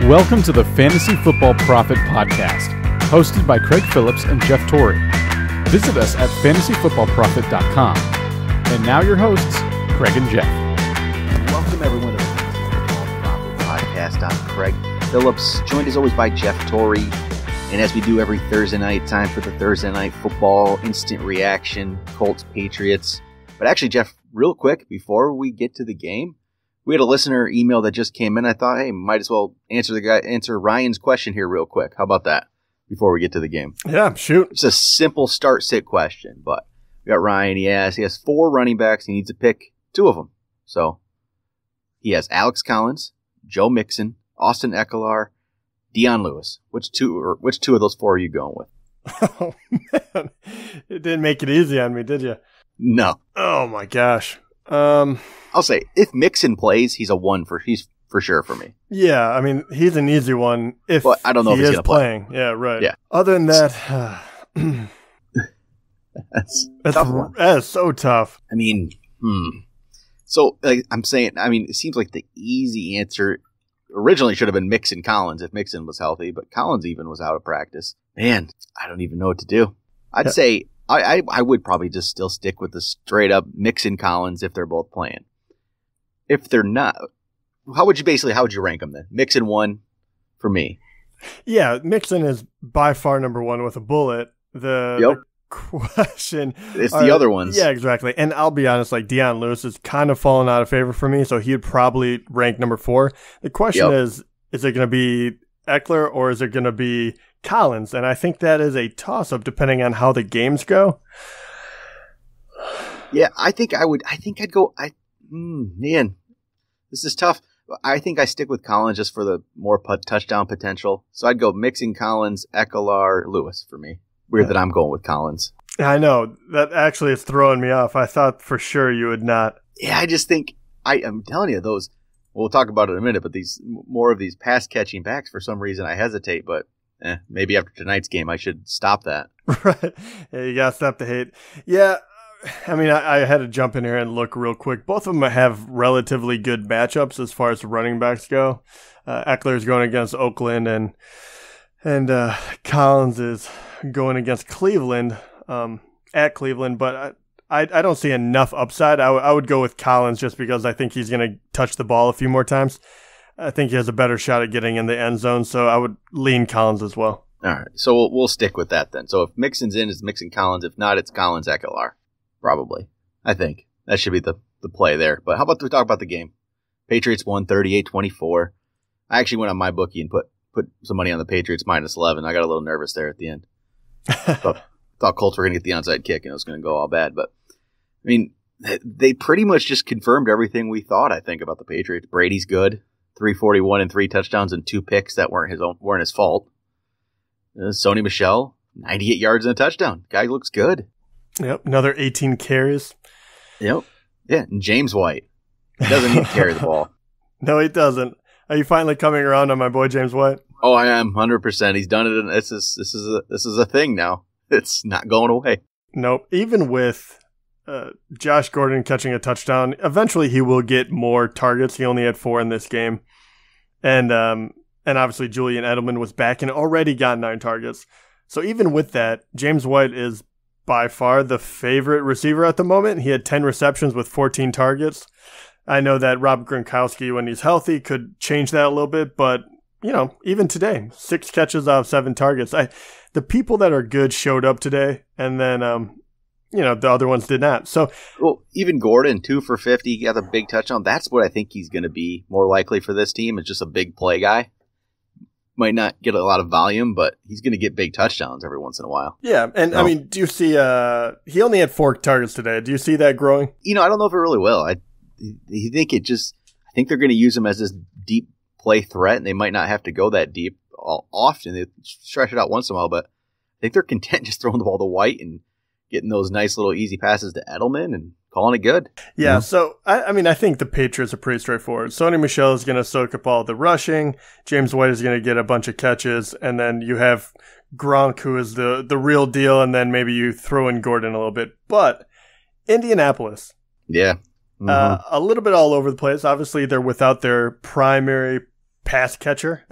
Welcome to the Fantasy Football Prophet podcast, hosted by Craig Phillips and Jeff Torrey. Visit us at fantasyfootballprophet.com. And now your hosts, Craig and Jeff. Welcome everyone to the Fantasy Football Prophet podcast. I'm Craig Phillips, joined as always by Jeff Torrey. And as we do every Thursday night, time for the Thursday Night Football Instant Reaction, Colts, Patriots. But actually, Jeff, real quick, before we get to the game, we had a listener email that just came in. I thought, hey, might as well answer Ryan's question here real quick. How about that before we get to the game? Yeah, shoot. It's a simple start-sit question, but we got Ryan. He has 4 running backs. He needs to pick 2 of them. So he has Alex Collins, Joe Mixon, Austin Ekeler, Dion Lewis. Which two of those 4 are you going with? Oh, man. It didn't make it easy on me, did you? No. Oh, my gosh. I'll say, if Mixon plays, he's for sure for me. Yeah, I mean, he's an easy one if but I don't know if he's is gonna play. playing. Yeah, right. Yeah. Other than that, that's tough one. That's so tough. I mean, So, like I'm saying, it seems like the easy answer originally should have been Mixon Collins if Mixon was healthy, but Collins even was out of practice. Man, I don't even know what to do. I'd say I would probably just still stick with the straight up Mixon Collins if they're both playing. If they're not, how would you rank them then? Mixon 1 for me. Yeah, Mixon is by far number 1 with a bullet. The question it's the other ones. Yeah, exactly. And I'll be honest, like Dion Lewis is kind of fallen out of favor for me, so he'd probably rank number 4. The question is it going to be Ekeler or is it going to be Collins? And I think that is a toss-up depending on how the games go. Yeah, I'd go. Man, this is tough. I think I stick with Collins just for the more touchdown potential. So I'd go Mixon, Collins, Ekeler, Lewis for me. Weird that I'm going with Collins. I know. That actually is throwing me off. I thought for sure you would not. Yeah, I just think, I'm telling you, those, we'll talk about it in a minute, but more of these pass-catching backs, for some reason I hesitate, but maybe after tonight's game I should stop that. Right. Yeah, you got to stop the hate. Yeah, I had to jump in here and look real quick. Both of them have relatively good matchups as far as running backs go. Eckler's going against Oakland, and Collins is going against Cleveland, at Cleveland, but I don't see enough upside. I would go with Collins just because I think he's going to touch the ball a few more times. I think he has a better shot at getting in the end zone, so I would lean Collins as well. All right, so we'll stick with that then. So if Mixon's in, it's Mixon Collins. If not, it's Collins Ekeler, probably. I think that should be the play there. But how about we talk about the game? Patriots won 38-24. I actually went on my bookie and put some money on the Patriots -11. I got a little nervous there at the end. Thought Colts were going to get the onside kick and it was going to go all bad. But, they pretty much just confirmed everything we thought, I think, about the Patriots. Brady's good. 341 and 3 touchdowns and 2 picks that weren't his fault. Sony Michel, 98 yards and a touchdown. Guy looks good. Yep, another 18 carries. Yep. Yeah, and James White. He doesn't need to carry the ball. No, he doesn't. Are you finally coming around on my boy James White? Oh, I am 100%. He's done it, and this is a thing now. It's not going away. Nope. Even with Josh Gordon catching a touchdown, eventually he will get more targets. He only had 4 in this game, and obviously Julian Edelman was back and already got 9 targets. So even with that, James White is by far the favorite receiver at the moment. He had 10 receptions with 14 targets. I know that Rob Gronkowski, when he's healthy, could change that a little bit, but even today, 6 catches out of 7 targets. The people that are good showed up today, and then the other ones did not. So, even Gordon, 2 for 50, got a big touchdown. That's what I think he's going to be more likely for this team. Is just a big play guy. Might not get a lot of volume, but he's going to get big touchdowns every once in a while. Yeah, and do you see? He only had 4 targets today. Do you see that growing? I don't know if it really will. I think they're going to use him as this deep play threat, and they might not have to go that deep often. They stretch it out once in a while, but I think they're content just throwing the ball to White and getting those nice little easy passes to Edelman and calling it good. Yeah, so I think the Patriots are pretty straightforward. Sony Michel is going to soak up all the rushing. James White is going to get a bunch of catches, and then you have Gronk, who is the real deal, and then maybe you throw in Gordon a little bit. But Indianapolis. Yeah. A little bit all over the place. Obviously, they're without their primary pass catcher.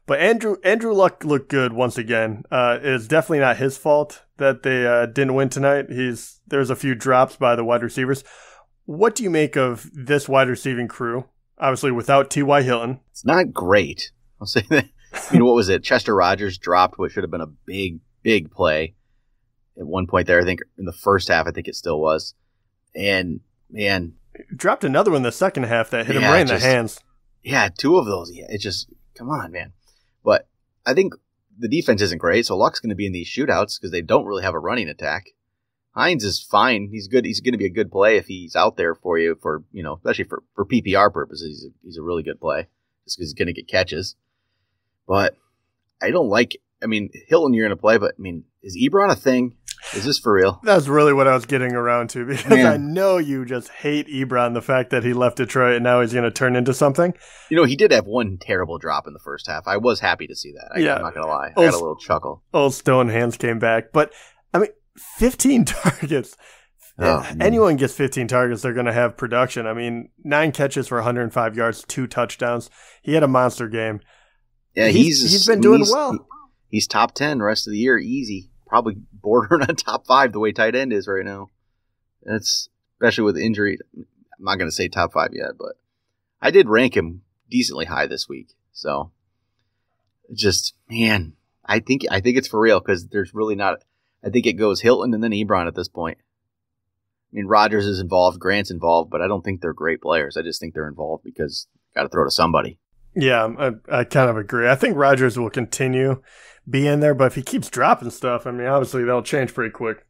But Andrew Luck looked good once again. It's definitely not his fault that they didn't win tonight. There's a few drops by the wide receivers. What do you make of this wide receiving crew? Obviously, without T.Y. Hilton. It's not great. I'll say that. What was it? Chester Rogers dropped what should have been a big, big play at one point there. I think in the first half, I think it still was. And, man. Dropped another one in the second half that hit him right in the hands. Yeah, 2 of those. Yeah, it just, come on, man. But I think the defense isn't great, so Luck's going to be in these shootouts because they don't really have a running attack. Hines is fine. He's good. He's going to be a good play if he's out there for you for, especially for PPR purposes. He's a really good play just because he's going to get catches. But I don't like, Hilton you're going to play, but is Ebron a thing? Is this for real? That's really what I was getting around to because I know you just hate Ebron, the fact that he left Detroit and now he's going to turn into something. He did have one terrible drop in the first half. I was happy to see that. I'm not going to lie. I got a little chuckle. Old Stone Hands came back. But, 15 targets. Anyone gets 15 targets, they're going to have production. 9 catches for 105 yards, 2 touchdowns. He had a monster game. Yeah, he's been doing well. He's top 10 rest of the year, easy. Probably bordering on top 5 the way tight end is right now. That's especially with injury. I'm not going to say top 5 yet, but I did rank him decently high this week. So just, man, I think it's for real because there's really not. I think it goes Hilton and then Ebron at this point. Rodgers is involved, Grant's involved, but I don't think they're great players. I just think they're involved because got to throw to somebody. Yeah, I kind of agree. I think Rodgers will continue being there, but if he keeps dropping stuff, obviously that'll change pretty quick.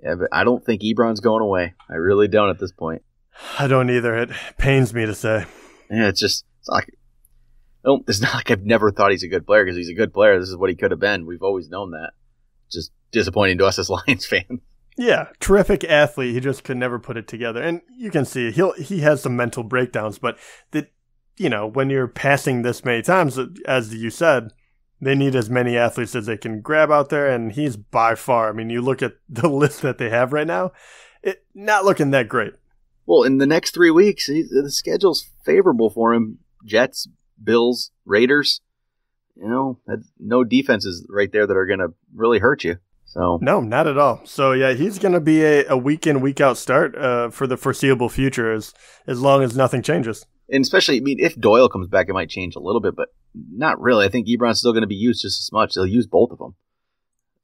Yeah, but I don't think Ebron's going away. I really don't at this point. I don't either. It pains me to say. Yeah, it's not like I've never thought he's a good player because he's a good player. This is what he could have been. We've always known that. Just disappointing to us as Lions fans. Yeah, terrific athlete. He just could never put it together. And you can see he has some mental breakdowns, but when you're passing this many times, as you said, they need as many athletes as they can grab out there, and he's by far. You look at the list that they have right now, not looking that great. Well, in the next 3 weeks, the schedule's favorable for him. Jets, Bills, Raiders. No defenses right there that are going to really hurt you. So no, not at all. So yeah, he's going to be a week in, week out start for the foreseeable future as long as nothing changes. And especially, if Doyle comes back, it might change a little bit, but not really. I think Ebron's still going to be used just as much. They'll use both of them.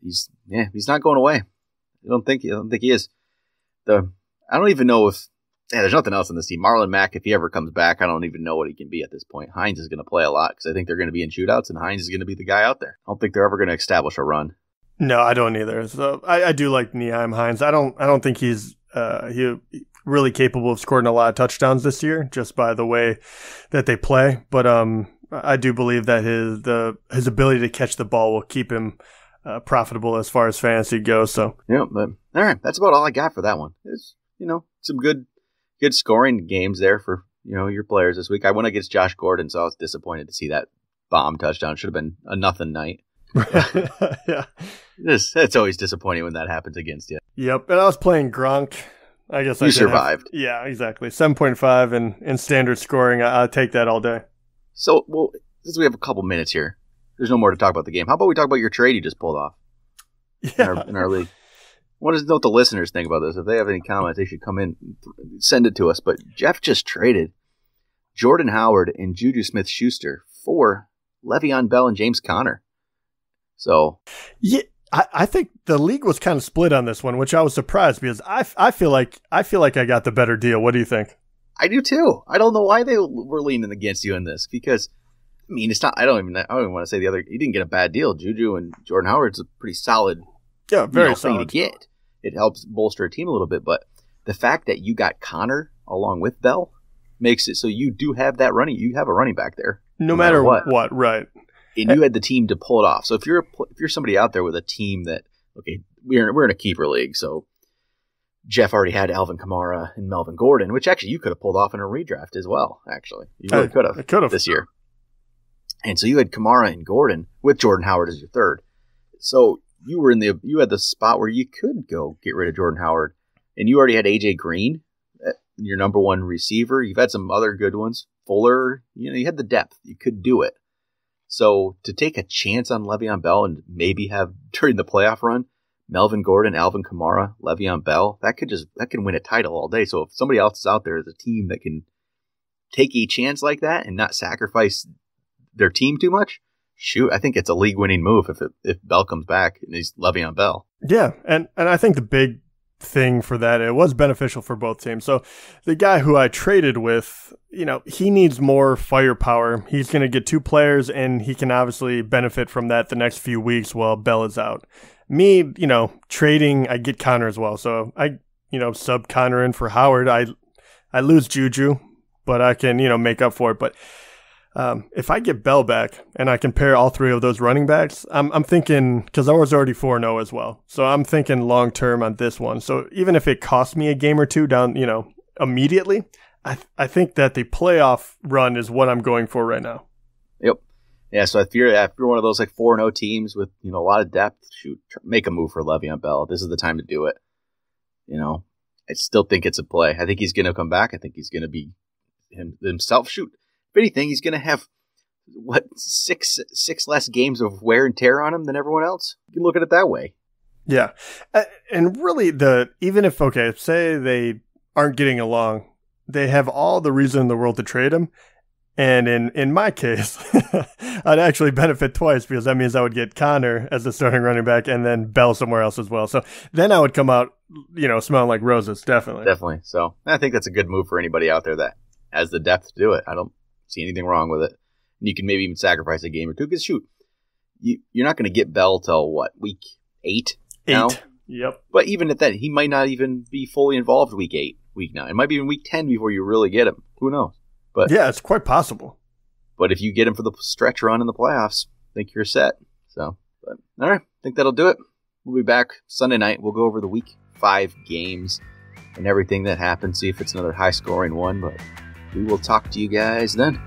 He's not going away. I don't think he is. I don't even know if there's nothing else in this team. Marlon Mack, if he ever comes back, I don't even know what he can be at this point. Hines is going to play a lot because I think they're going to be in shootouts, and Hines is going to be the guy out there. I don't think they're ever going to establish a run. No, I don't either. So I do like Nyheim Hines. I don't think he's really capable of scoring a lot of touchdowns this year just by the way that they play. But I do believe that his ability to catch the ball will keep him profitable as far as fantasy goes. So yeah, but all right, that's about all I got for that one. It's some good scoring games there for your players this week. I went against Josh Gordon, so I was disappointed to see that bomb touchdown. Should have been a nothing night. Yeah, it's always disappointing when that happens against you. Yep, and I was playing Gronk. I guess you survived. Yeah, exactly. 7.5 in standard scoring. I'll take that all day. So, since we have a couple minutes here, there's no more to talk about the game. How about we talk about your trade you just pulled off in our league? I want to know what the listeners think about this. If they have any comments, they should come in, send it to us. But Jeff just traded Jordan Howard and Juju Smith-Schuster for Le'Veon Bell and James Conner. So, yeah. I think the league was kind of split on this one, which I was surprised because I feel like I got the better deal. What do you think? I do too. I don't know why they were leaning against you in this because it's not. I don't even want to say the other. You didn't get a bad deal. Juju and Jordan Howard's a pretty solid. Yeah, very solid thing to get. It helps bolster a team a little bit, but the fact that you got Conner along with Bell makes it so you do have that running. You have a running back there, no matter what, right? And you had the team to pull it off. So if you're somebody out there with a team that, okay, we're in a keeper league, so Jeff already had Alvin Kamara and Melvin Gordon, which actually you could have pulled off in a redraft as well. Actually, you really could have this year. And so you had Kamara and Gordon with Jordan Howard as your third. So you had the spot where you could go get rid of Jordan Howard, and you already had AJ Green, your number one receiver. You've had some other good ones. fuller. You had the depth. You could do it. So to take a chance on Le'Veon Bell and maybe have during the playoff run, Melvin Gordon, Alvin Kamara, Le'Veon Bell, that can win a title all day. So if somebody else is out there as a team that can take a chance like that and not sacrifice their team too much, shoot, I think it's a league-winning move if Bell comes back and he's Le'Veon Bell. Yeah, and I think the big thing for that, it was beneficial for both teams. So the guy who I traded with, he needs more firepower. He's going to get 2 players, and he can obviously benefit from that the next few weeks while Bell is out. Me, trading, I get Connor as well. So I, sub Connor in for Howard. I lose Juju, but I can, make up for it. But if I get Bell back and I compare all 3 of those running backs, I'm thinking, because I was already 4-0 as well. So I'm thinking long term on this one. So even if it costs me a game or 2 down, immediately, I think that the playoff run is what I'm going for right now. Yep. Yeah, so if you're one of those like 4-0 teams with a lot of depth, shoot, make a move for Le'Veon Bell. This is the time to do it. I still think it's a play. I think he's going to come back. I think he's going to be himself. Shoot, if anything, he's going to have six less games of wear and tear on him than everyone else. You can look at it that way. Yeah, and really, even if say they aren't getting along, they have all the reason in the world to trade him. And in my case, I'd actually benefit twice because that means I would get Connor as the starting running back and then Bell somewhere else as well. So then I would come out, smelling like roses, definitely. Definitely. So I think that's a good move for anybody out there that has the depth to do it. I don't see anything wrong with it. And you can maybe even sacrifice a game or 2 because, shoot, you're not going to get Bell till, week 8 now? 8, yep. But even at that, he might not even be fully involved week 8, week 9. It might be in week 10 before you really get him. Who knows? But yeah, it's quite possible. But if you get him for the stretch run in the playoffs, I think you're set. So, all right, I think that'll do it. We'll be back Sunday night. We'll go over the week 5 games and everything that happened, see if it's another high-scoring one. But we will talk to you guys then.